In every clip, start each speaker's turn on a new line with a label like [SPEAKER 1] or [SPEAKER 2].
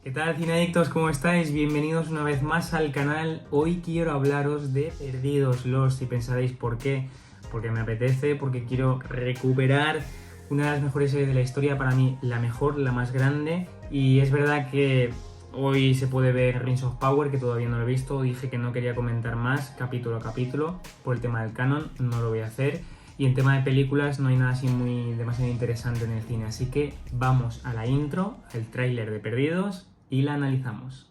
[SPEAKER 1] ¿Qué tal, cineadictos? ¿Cómo estáis? Bienvenidos una vez más al canal. Hoy quiero hablaros de Perdidos Lost y pensaréis ¿por qué? Porque me apetece, porque quiero recuperar una de las mejores series de la historia, para mí la mejor, la más grande. Y es verdad que hoy se puede ver Rings of Power, que todavía no lo he visto. Dije que no quería comentar más capítulo a capítulo por el tema del canon, no lo voy a hacer. Y en tema de películas no hay nada así muy demasiado interesante en el cine, así que vamos a la intro, el tráiler de Perdidos y la analizamos.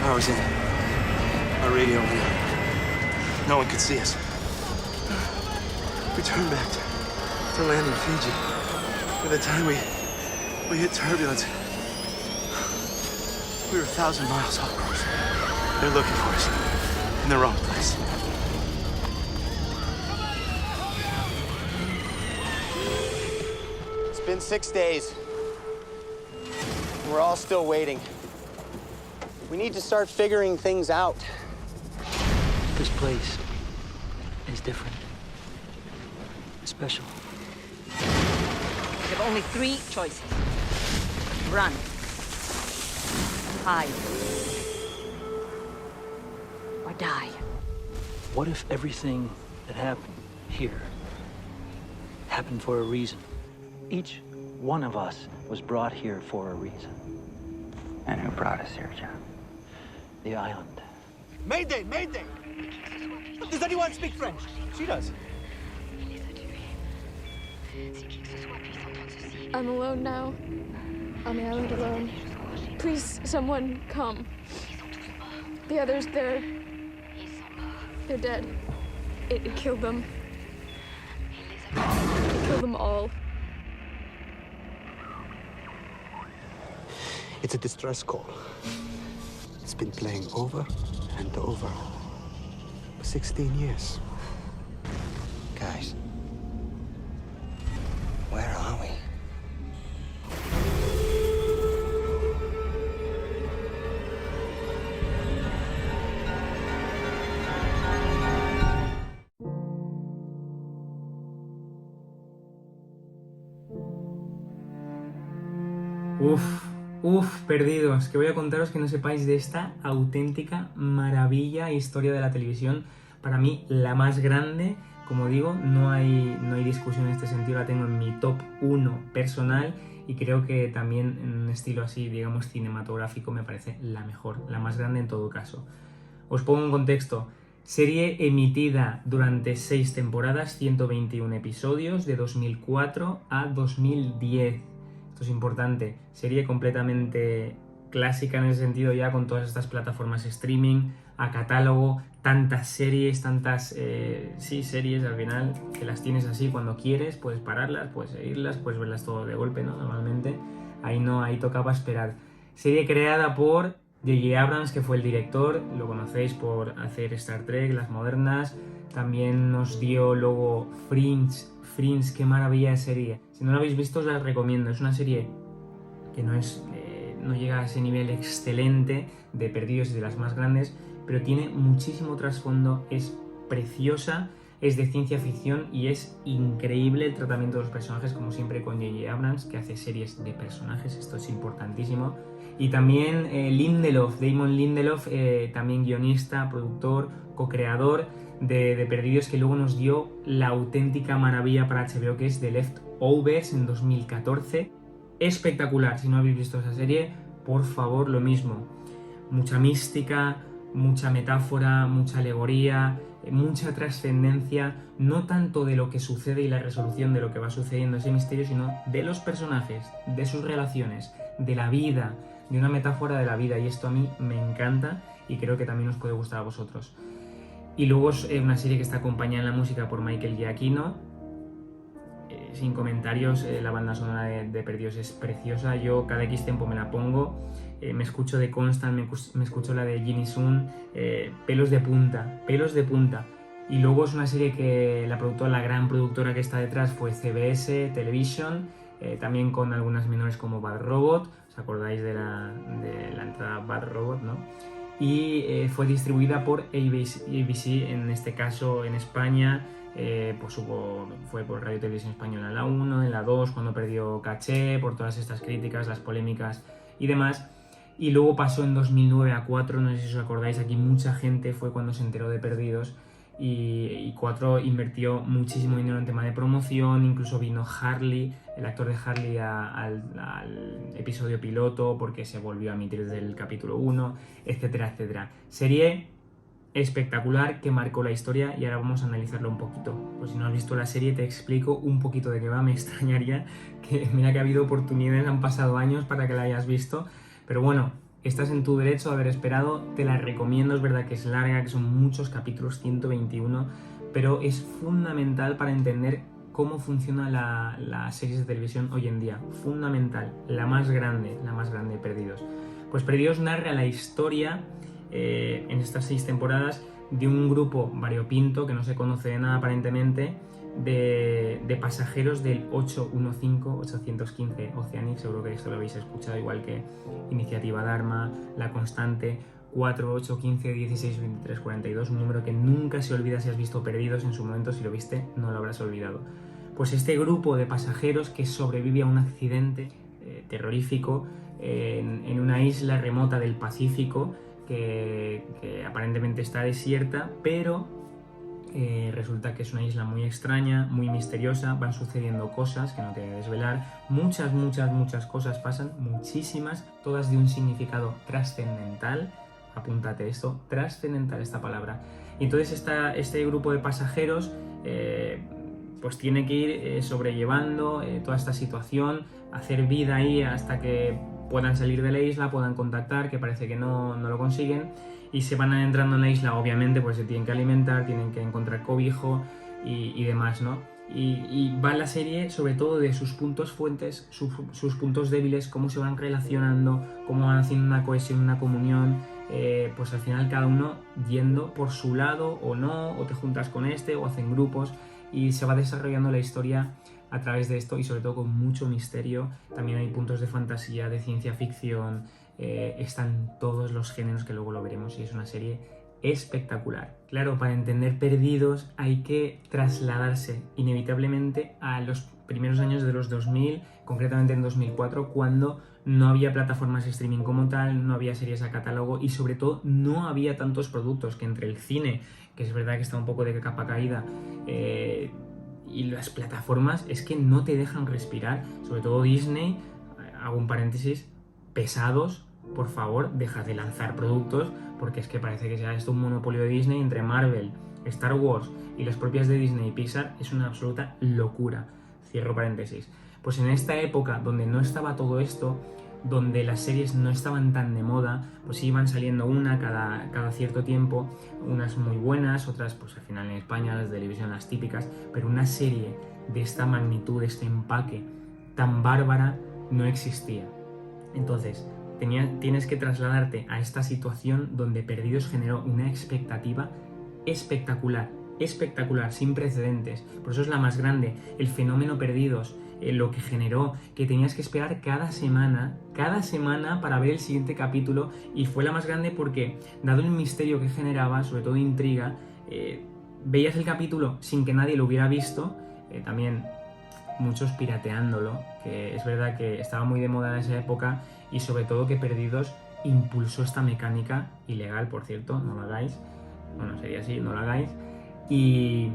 [SPEAKER 2] Hours in. Our radio went out. No one could see us. We turned back to land in Fiji. By the time we hit turbulence, we were 1,000 miles off course. They're looking for us in the wrong place.
[SPEAKER 3] It's been 6 days. We're all still waiting. We need to start figuring things out.
[SPEAKER 4] This place is different. Special.
[SPEAKER 5] You have only 3 choices. Run. Hide. Or die.
[SPEAKER 4] What if everything that happened here happened for a reason? Each one of us was brought here for a reason.
[SPEAKER 3] And who brought us here, John?
[SPEAKER 4] The island.
[SPEAKER 6] Mayday! Mayday! Does anyone speak French? She does.
[SPEAKER 7] I'm alone now. On the island alone. Please, someone come. The others, they're dead. It killed them. It killed them all.
[SPEAKER 2] It's a distress call. It's been playing over and over for 16 years.
[SPEAKER 3] Guys, where are we?
[SPEAKER 1] Perdidos, que voy a contaros que no sepáis de esta auténtica maravilla e historia de la televisión. Para mí, la más grande, como digo, no hay discusión en este sentido, la tengo en mi top 1 personal y creo que también en un estilo así, digamos, cinematográfico me parece la mejor, la más grande en todo caso. Os pongo en contexto. Serie emitida durante 6 temporadas, 121 episodios, de 2004 a 2010. Esto es importante. Serie completamente clásica en ese sentido ya, con todas estas plataformas streaming, a catálogo, tantas series, series al final, que las tienes así cuando quieres, puedes pararlas, puedes seguirlas, puedes verlas todo de golpe, ¿no? Normalmente, ahí tocaba esperar. Serie creada por J.J. Abrams, que fue el director, lo conocéis por hacer Star Trek, las modernas, también nos dio luego Fringe, qué maravilla de serie. Si no la habéis visto os la recomiendo, es una serie que no llega a ese nivel excelente de Perdidos y de las más grandes, pero tiene muchísimo trasfondo, es preciosa, es de ciencia ficción y es increíble el tratamiento de los personajes, como siempre con J.J. Abrams, que hace series de personajes, esto es importantísimo. Y también Damon Lindelof, también guionista, productor, co-creador de Perdidos, que luego nos dio la auténtica maravilla para HBO, que es The Leftovers en 2014. Espectacular, si no habéis visto esa serie, por favor, lo mismo. Mucha mística, mucha metáfora, mucha alegoría, mucha trascendencia, no tanto de lo que sucede y la resolución de lo que va sucediendo ese misterio, sino de los personajes, de sus relaciones, de la vida, de una metáfora de la vida, y esto a mí me encanta y creo que también os puede gustar a vosotros. Y luego es una serie que está acompañada en la música por Michael Giacchino. Sin comentarios, la banda sonora de Perdidos es preciosa. Yo cada X tiempo me la pongo, me escucho de Constant, me escucho la de Ginny Sun, pelos de punta. Y luego es una serie que la gran productora que está detrás fue CBS Television, también con algunas menores como Bad Robot. ¿Os acordáis de la entrada Bad Robot, no? Y fue distribuida por ABC, en este caso en España. Pues fue por Radio Televisión Española en la 1, en la 2, cuando perdió caché, por todas estas críticas, las polémicas y demás. Y luego pasó en 2009 a 4, no sé si os acordáis, aquí mucha gente fue cuando se enteró de Perdidos, y 4 invirtió muchísimo dinero en tema de promoción, incluso vino Harley, el actor de Harley, al episodio piloto, porque se volvió a emitir desde el capítulo 1, etcétera, etcétera. Serie espectacular que marcó la historia, y ahora vamos a analizarlo un poquito. Pues si no has visto la serie te explico un poquito de qué va. Me extrañaría que, mira que ha habido oportunidades, han pasado años para que la hayas visto, pero bueno, estás en tu derecho de haber esperado, te la recomiendo. Es verdad que es larga, que son muchos capítulos, 121, pero es fundamental para entender cómo funciona las series de televisión hoy en día. Fundamental, la más grande de Perdidos. Pues Perdidos narra la historia en estas 6 temporadas de un grupo variopinto que no se conoce de nada aparentemente, de pasajeros del 815 Oceanic. Seguro que esto lo habéis escuchado, igual que Iniciativa Dharma, La Constante, 4, 8, 15, 16, 23, 42, un número que nunca se olvida si has visto Perdidos en su momento. Si lo viste, no lo habrás olvidado. Pues este grupo de pasajeros que sobrevive a un accidente terrorífico en una isla remota del Pacífico, que aparentemente está desierta, pero resulta que es una isla muy extraña, muy misteriosa. Van sucediendo cosas que no te voy a desvelar, muchas cosas pasan, muchísimas, todas de un significado trascendental. Apúntate esto, trascendental, esta palabra. Y entonces este grupo de pasajeros pues tiene que ir sobrellevando toda esta situación, hacer vida ahí hasta que puedan salir de la isla, puedan contactar, que parece que no lo consiguen, y se van adentrando en la isla. Obviamente pues se tienen que alimentar, tienen que encontrar cobijo y demás, ¿no? Y va la serie sobre todo de sus puntos fuertes, sus puntos débiles, cómo se van relacionando, cómo van haciendo una cohesión, una comunión, pues al final cada uno yendo por su lado o no, o te juntas con este o hacen grupos, y se va desarrollando la historia a través de esto, y sobre todo con mucho misterio. También hay puntos de fantasía, de ciencia ficción, están todos los géneros, que luego lo veremos, y es una serie espectacular. Claro, para entender Perdidos hay que trasladarse inevitablemente a los primeros años de los 2000, concretamente en 2004, cuando no había plataformas de streaming como tal, no había series a catálogo, y sobre todo no había tantos productos, que entre el cine, que es verdad que está un poco de capa caída, y las plataformas es que no te dejan respirar, sobre todo Disney. Hago un paréntesis, pesados, por favor, dejad de lanzar productos, porque es que parece que sea esto un monopolio de Disney entre Marvel, Star Wars y las propias de Disney y Pixar. Es una absoluta locura. Cierro paréntesis. Pues en esta época donde no estaba todo esto, donde las series no estaban tan de moda, pues iban saliendo una cada cierto tiempo, unas muy buenas, otras pues al final en España, las de televisión, las típicas, pero una serie de esta magnitud, de este empaque tan bárbara, no existía. Entonces tienes que trasladarte a esta situación donde Perdidos generó una expectativa espectacular, sin precedentes. Por eso es la más grande. El fenómeno Perdidos, lo que generó, que tenías que esperar cada semana para ver el siguiente capítulo, y fue la más grande porque, dado el misterio que generaba, sobre todo intriga, veías el capítulo sin que nadie lo hubiera visto, también muchos pirateándolo, que es verdad que estaba muy de moda en esa época, y sobre todo que Perdidos impulsó esta mecánica, ilegal por cierto, no lo hagáis, bueno, sería así, no lo hagáis, y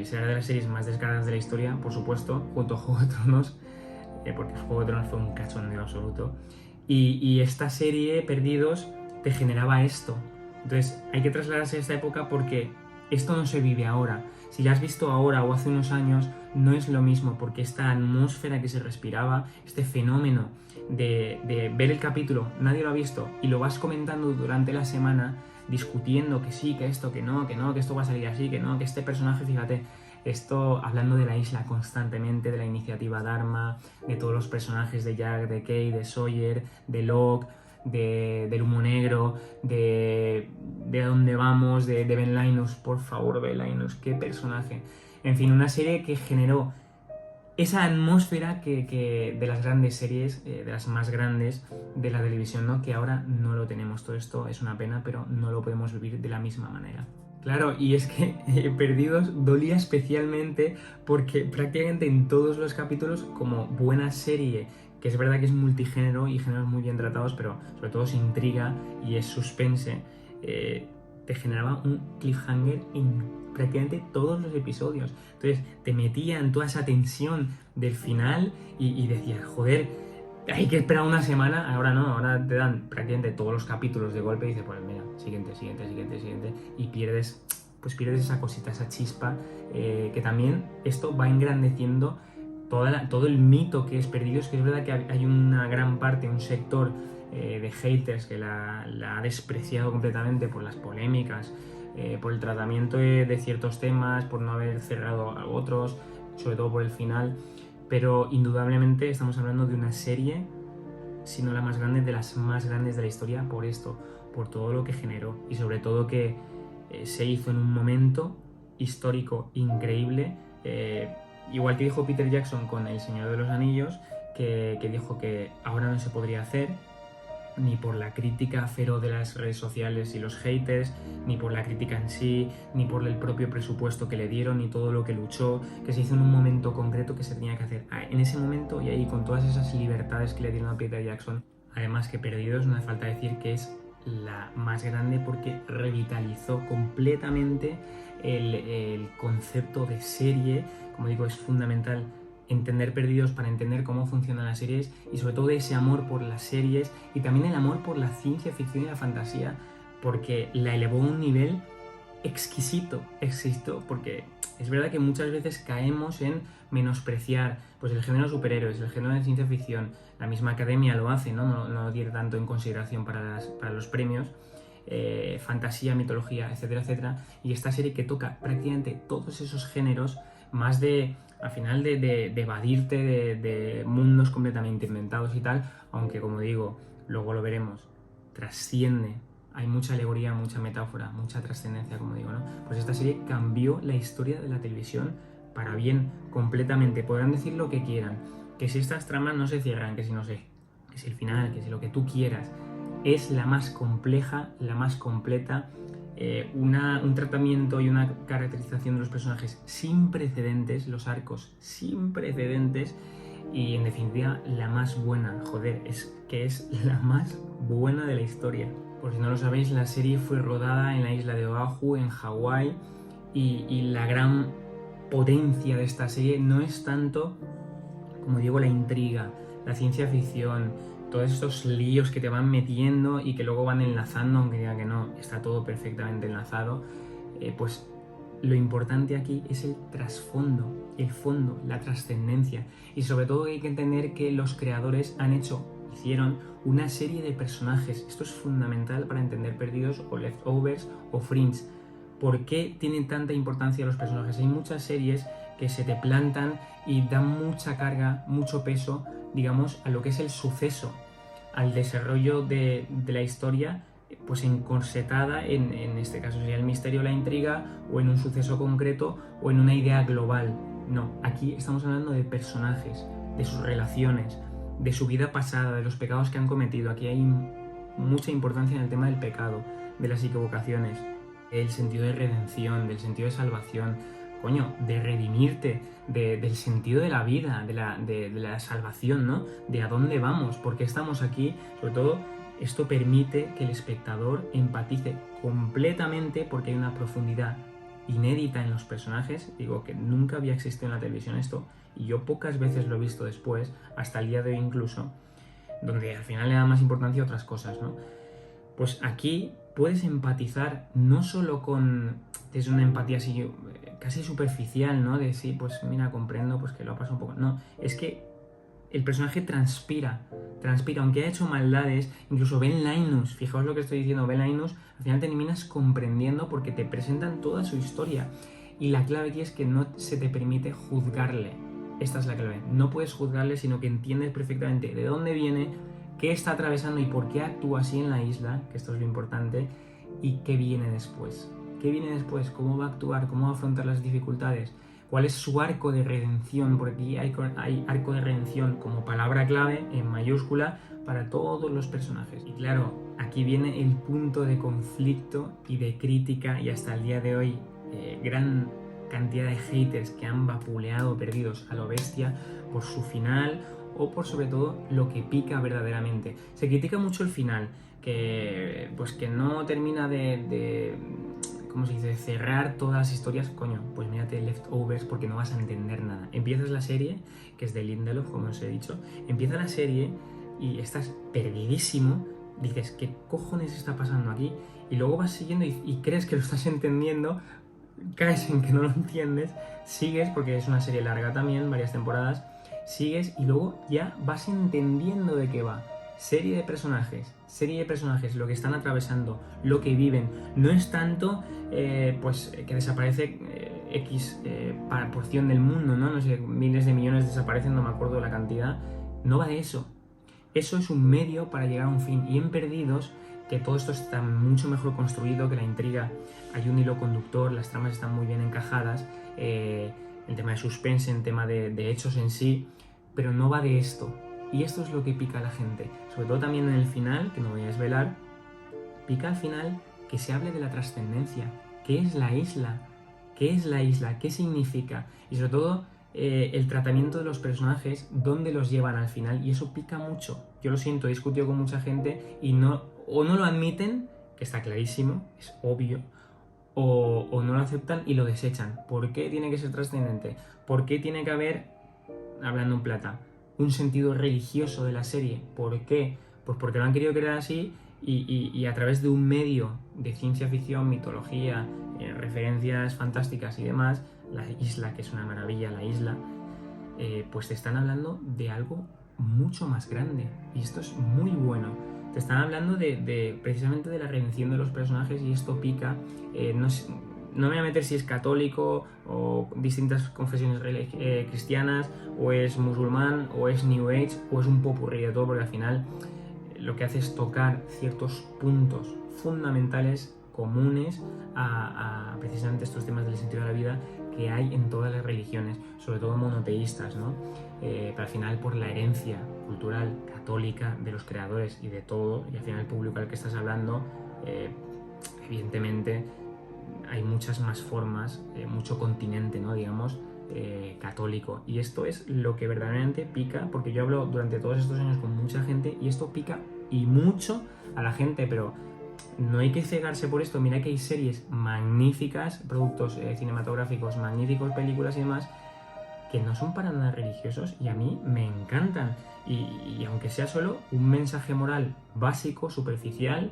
[SPEAKER 1] será de las series más descargadas de la historia, por supuesto, junto a Juego de Tronos, porque Juego de Tronos fue un cachondeo absoluto, y esta serie, Perdidos, te generaba esto. Entonces hay que trasladarse a esta época porque esto no se vive ahora. Si la has visto ahora o hace unos años, no es lo mismo, porque esta atmósfera que se respiraba, este fenómeno de ver el capítulo, nadie lo ha visto, y lo vas comentando durante la semana, discutiendo que sí, que esto, que no, que esto va a salir así, que no, que este personaje, fíjate, esto hablando de la isla constantemente, de la iniciativa Dharma, de todos los personajes de Jack, de Kay, de Sawyer, de Locke, del humo negro, de dónde vamos, de Ben Linus, por favor, Ben Linus, qué personaje. En fin, una serie que generó esa atmósfera que de las grandes series, de las más grandes de la televisión, ¿no? Que ahora no lo tenemos. Todo esto es una pena, pero no lo podemos vivir de la misma manera. Claro, y es que Perdidos dolía especialmente porque prácticamente en todos los capítulos, como buena serie, que es verdad que es multigénero y géneros muy bien tratados, pero sobre todo es intriga y es suspense, te generaba un cliffhanger en prácticamente todos los episodios. Entonces te metían toda esa tensión del final y decías, joder, hay que esperar una semana. Ahora no, ahora te dan prácticamente todos los capítulos de golpe y dices, pues mira, siguiente, y pierdes esa cosita, esa chispa, que también esto va engrandeciendo todo el mito que es Perdidos, que es verdad que hay una gran parte, un sector de haters que la ha despreciado completamente por las polémicas, por el tratamiento de ciertos temas, por no haber cerrado a otros, sobre todo por el final, pero indudablemente estamos hablando de una serie, si no la más grande, de las más grandes de la historia, por esto, por todo lo que generó y sobre todo que se hizo en un momento histórico increíble, igual que dijo Peter Jackson con El Señor de los Anillos, que dijo que ahora no se podría hacer, ni por la crítica feroz de las redes sociales y los haters, ni por la crítica en sí, ni por el propio presupuesto que le dieron, ni todo lo que luchó, que se hizo en un momento concreto que se tenía que hacer en ese momento y ahí con todas esas libertades que le dieron a Peter Jackson. Además que Perdidos, no hace falta decir que es la más grande porque revitalizó completamente el concepto de serie. Como digo, es fundamental entender Perdidos para entender cómo funcionan las series y sobre todo ese amor por las series y también el amor por la ciencia ficción y la fantasía, porque la elevó a un nivel exquisito, porque es verdad que muchas veces caemos en menospreciar pues el género de superhéroes, el género de ciencia ficción. La misma academia lo hace, no lo tiene tanto en consideración para los premios, fantasía, mitología, etcétera, etcétera, y esta serie que toca prácticamente todos esos géneros, más al final de evadirte de mundos completamente inventados y tal, aunque como digo, luego lo veremos, trasciende, hay mucha alegoría, mucha metáfora, mucha trascendencia, como digo, ¿no? Pues esta serie cambió la historia de la televisión para bien, completamente. Podrán decir lo que quieran, que si estas tramas no se cierran, que si no sé, que si el final, que si lo que tú quieras, es la más compleja, la más completa, un tratamiento y una caracterización de los personajes sin precedentes, los arcos sin precedentes y en definitiva la más buena, joder, es la más buena de la historia. Por si no lo sabéis, la serie fue rodada en la isla de Oahu, en Hawái, y la gran potencia de esta serie no es tanto, como digo, la intriga, la ciencia ficción, todos estos líos que te van metiendo y que luego van enlazando, aunque diga que no, está todo perfectamente enlazado, pues lo importante aquí es el trasfondo, el fondo, la trascendencia. Y sobre todo hay que entender que los creadores hicieron una serie de personajes. Esto es fundamental para entender Perdidos o Leftovers o Fringe. ¿Por qué tienen tanta importancia los personajes? Hay muchas series que se te plantan y dan mucha carga, mucho peso, digamos, a lo que es el suceso, al desarrollo de la historia, pues encorsetada en este caso sería el misterio, la intriga, o en un suceso concreto, o en una idea global. No, aquí estamos hablando de personajes, de sus relaciones, de su vida pasada, de los pecados que han cometido. Aquí hay mucha importancia en el tema del pecado, de las equivocaciones, el sentido de redención, del sentido de salvación, de redimirte, del sentido de la vida, de la salvación, ¿no? De a dónde vamos, por qué estamos aquí. Sobre todo, esto permite que el espectador empatice completamente porque hay una profundidad inédita en los personajes. Digo que nunca había existido en la televisión esto, y yo pocas veces lo he visto después, hasta el día de hoy incluso, donde al final le da más importancia a otras cosas, ¿no? Pues aquí puedes empatizar no solo con es una empatía así casi superficial, ¿no? De sí, pues mira, comprendo pues que lo ha pasado un poco. No, es que el personaje transpira, aunque ha hecho maldades, incluso Ben Linus, fijaos lo que estoy diciendo, Ben Linus, al final terminas comprendiendo porque te presentan toda su historia. Y la clave aquí es que no se te permite juzgarle. Esta es la clave. No puedes juzgarle, sino que entiendes perfectamente de dónde viene, qué está atravesando y por qué actúa así en la isla, que esto es lo importante, y qué viene después. ¿Qué viene después? ¿Cómo va a actuar? ¿Cómo va a afrontar las dificultades? ¿Cuál es su arco de redención? Porque aquí hay arco de redención como palabra clave en mayúscula para todos los personajes. Y claro, aquí viene el punto de conflicto y de crítica y hasta el día de hoy gran cantidad de haters que han vapuleado perdidos a lo bestia por su final o por sobre todo lo que pica verdaderamente. Se critica mucho el final, que no termina de ¿cómo se dice?, cerrar todas las historias. Coño, pues mírate Leftovers porque no vas a entender nada. Empiezas la serie, que es de Lindelof, como os he dicho, empieza la serie y estás perdidísimo, dices, ¿qué cojones está pasando aquí? Y luego vas siguiendo y crees que lo estás entendiendo, caes en que no lo entiendes, sigues, porque es una serie larga también, varias temporadas, sigues y luego ya vas entendiendo de qué va. Serie de personajes, lo que están atravesando, lo que viven. No es tanto pues que desaparece X porción del mundo, ¿no? No sé, miles de millones desaparecen, no me acuerdo de la cantidad. No va de eso. Eso es un medio para llegar a un fin. Y en Perdidos, que todo esto está mucho mejor construido, que la intriga, hay un hilo conductor, las tramas están muy bien encajadas, el tema de suspense, el tema de hechos en sí, pero no va de esto. Y esto es lo que pica a la gente, sobre todo también en el final, que no voy a desvelar, pica al final que se hable de la trascendencia. ¿Qué es la isla? ¿Qué es la isla? ¿Qué significa? Y sobre todo el tratamiento de los personajes, dónde los llevan al final, y eso pica mucho. Yo lo siento, he discutido con mucha gente y no lo admiten, que está clarísimo, es obvio, o no lo aceptan y lo desechan. ¿Por qué tiene que ser trascendente? ¿Por qué tiene que haber, hablando en plata, un sentido religioso de la serie? ¿Por qué? Pues porque lo han querido crear así y a través de un medio de ciencia ficción, mitología, referencias fantásticas y demás, la isla, que es una maravilla, la isla, pues te estestán hablando de algo mucho más grande y esto es muy bueno. Te están hablando precisamente de la redención de los personajes y esto pica. No me voy a meter si es católico o distintas confesiones cristianas, o es musulmán, o es New Age, o es un popurrí de todo, porque al final lo que hace es tocar ciertos puntos fundamentales comunes a precisamente estos temas del sentido de la vida que hay en todas las religiones, sobre todo monoteístas, ¿no? Pero al final por la herencia cultural católica de los creadores y de todo, y al final el público al que estás hablando, evidentemente hay muchas más formas, mucho continente, ¿no? Digamos, católico. Y esto es lo que verdaderamente pica, porque yo hablo durante todos estos años con mucha gente y esto pica y mucho a la gente, pero no hay que cegarse por esto. Mira que hay series magníficas, productos cinematográficos magníficos, películas y demás, que no son para nada religiosos y a mí me encantan. Y aunque sea solo un mensaje moral básico, superficial,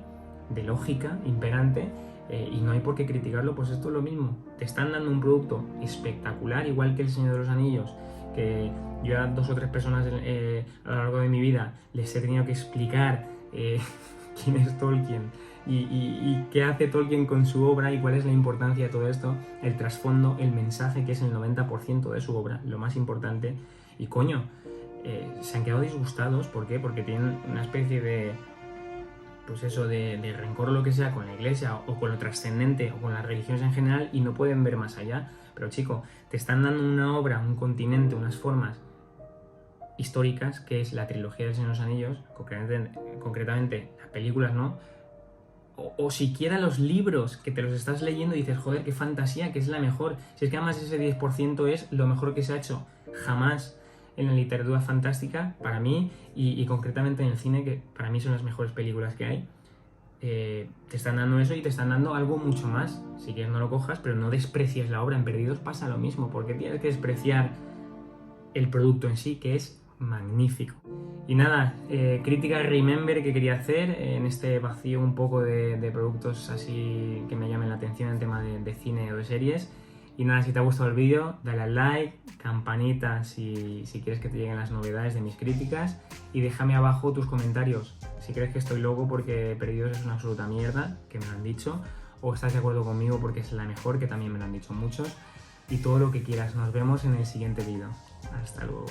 [SPEAKER 1] de lógica imperante, y no hay por qué criticarlo, pues esto es lo mismo. Te están dando un producto espectacular, igual que El Señor de los Anillos, que yo a 2 o 3 personas a lo largo de mi vida les he tenido que explicar quién es Tolkien y qué hace Tolkien con su obra y cuál es la importancia de todo esto, el trasfondo, el mensaje, que es el 90% de su obra, lo más importante. Y coño, se han quedado disgustados. ¿Por qué? Porque tienen una especie de, pues eso, de rencor o lo que sea con la iglesia o con lo trascendente o con las religiones en general y no pueden ver más allá. Pero chico, te están dando una obra, un continente, unas formas históricas, que es la trilogía del Señor de los Anillos, concretamente las películas, ¿no? O siquiera los libros, que te los estás leyendo y dices, joder, qué fantasía, que es la mejor. Si es que además ese 10% es lo mejor que se ha hecho jamás en la literatura fantástica, para mí, y concretamente en el cine, que para mí son las mejores películas que hay. Te están dando eso y te están dando algo mucho más. Si quieres no lo cojas, pero no desprecies la obra. En Perdidos pasa lo mismo, porque tienes que despreciar el producto en sí, que es magnífico. Y nada, crítica Remember que quería hacer en este vacío un poco de productos así que me llamen la atención en tema de cine o de series. Y nada, si te ha gustado el vídeo, dale al like, campanita si quieres que te lleguen las novedades de mis críticas y déjame abajo tus comentarios. Si crees que estoy loco porque Perdidos es una absoluta mierda, que me lo han dicho, o estás de acuerdo conmigo porque es la mejor, que también me lo han dicho muchos, y todo lo que quieras. Nos vemos en el siguiente vídeo. Hasta luego.